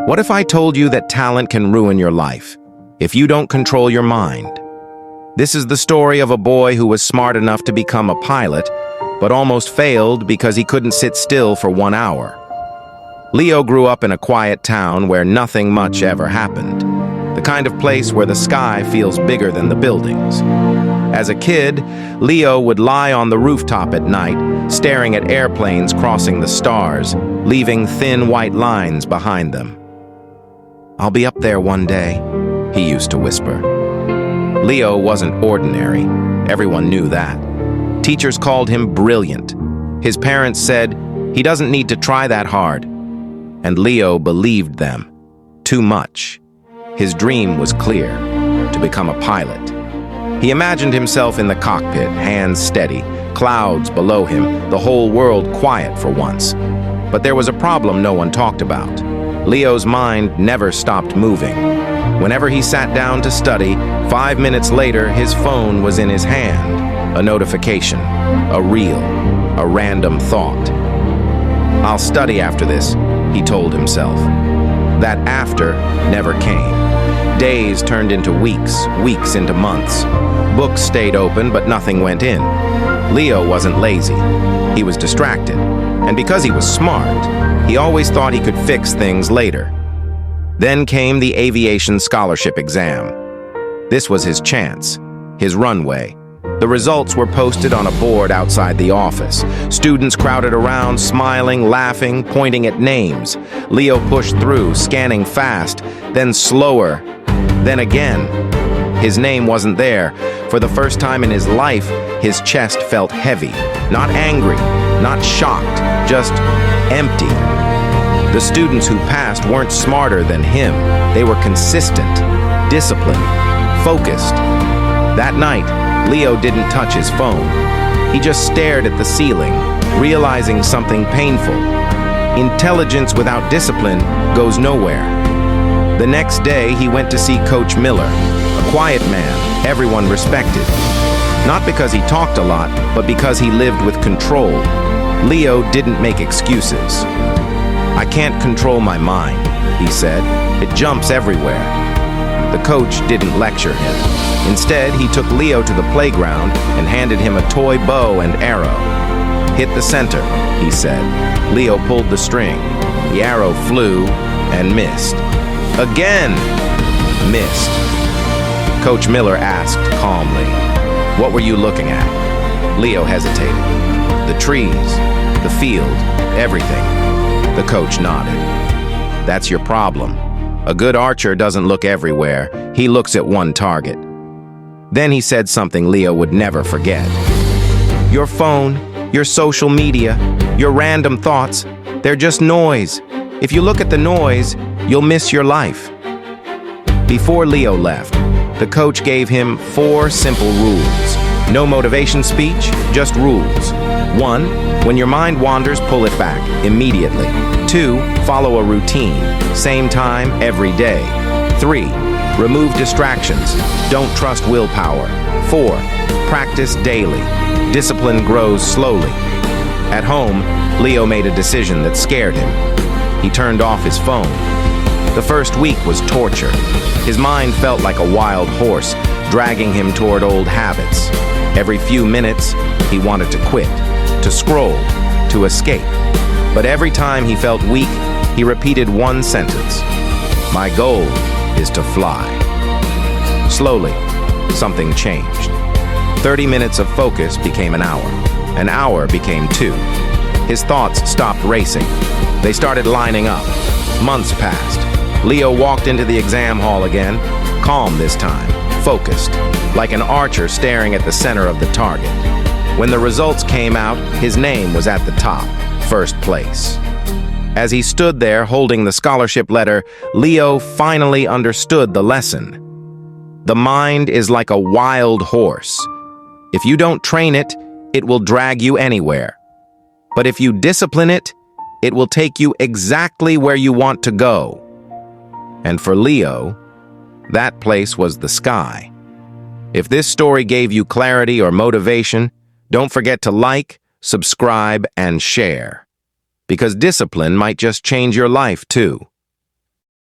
What if I told you that talent can ruin your life if you don't control your mind? This is the story of a boy who was smart enough to become a pilot, but almost failed because he couldn't sit still for 1 hour. Leo grew up in a quiet town where nothing much ever happened, the kind of place where the sky feels bigger than the buildings. As a kid, Leo would lie on the rooftop at night, staring at airplanes crossing the stars, leaving thin white lines behind them. "I'll be up there one day," he used to whisper. Leo wasn't ordinary. Everyone knew that. Teachers called him brilliant. His parents said, "He doesn't need to try that hard." And Leo believed them. Too much. His dream was clear: to become a pilot. He imagined himself in the cockpit, hands steady, clouds below him, the whole world quiet for once. But there was a problem no one talked about. Leo's mind never stopped moving. Whenever he sat down to study, 5 minutes later, his phone was in his hand. A notification, a reel, a random thought. "I'll study after this," he told himself. That after never came. Days turned into weeks, weeks into months. Books stayed open, but nothing went in. Leo wasn't lazy. He was distracted. And because he was smart, he always thought he could fix things later. Then came the aviation scholarship exam. This was his chance, his runway. The results were posted on a board outside the office. Students crowded around, smiling, laughing, pointing at names. Leo pushed through, scanning fast, then slower, then again. His name wasn't there. For the first time in his life, his chest felt heavy. Not angry, not shocked, just empty. The students who passed weren't smarter than him. They were consistent, disciplined, focused. That night, Leo didn't touch his phone. He just stared at the ceiling, realizing something painful. Intelligence without discipline goes nowhere. The next day, he went to see Coach Miller, a quiet man everyone respected. Not because he talked a lot, but because he lived with control. Leo didn't make excuses. "I can't control my mind," he said. "It jumps everywhere." The coach didn't lecture him. Instead, he took Leo to the playground and handed him a toy bow and arrow. "Hit the center," he said. Leo pulled the string. The arrow flew and missed. Again, missed. Coach Miller asked calmly, "What were you looking at?" Leo hesitated. "The trees, the field, everything." The coach nodded. "That's your problem. A good archer doesn't look everywhere. He looks at one target." Then he said something Leo would never forget. "Your phone, your social media, your random thoughts, they're just noise. If you look at the noise, you'll miss your life." Before Leo left, the coach gave him 4 simple rules. No motivation speech, just rules. 1, when your mind wanders, pull it back immediately. 2, follow a routine, same time every day. 3, remove distractions, don't trust willpower. 4, practice daily. Discipline grows slowly. At home, Leo made a decision that scared him. He turned off his phone. The first week was torture. His mind felt like a wild horse, dragging him toward old habits. Every few minutes, he wanted to quit, to scroll, to escape. But every time he felt weak, he repeated one sentence: "My goal is to fly." Slowly, something changed. 30 minutes of focus became an hour became 2. His thoughts stopped racing. They started lining up. Months passed. Leo walked into the exam hall again, calm this time, focused, like an archer staring at the center of the target. When the results came out, his name was at the top, first place. As he stood there holding the scholarship letter, Leo finally understood the lesson. The mind is like a wild horse. If you don't train it, it will drag you anywhere. But if you discipline it, it will take you exactly where you want to go. And for Leo, that place was the sky. If this story gave you clarity or motivation, don't forget to like, subscribe, and share. Because discipline might just change your life too.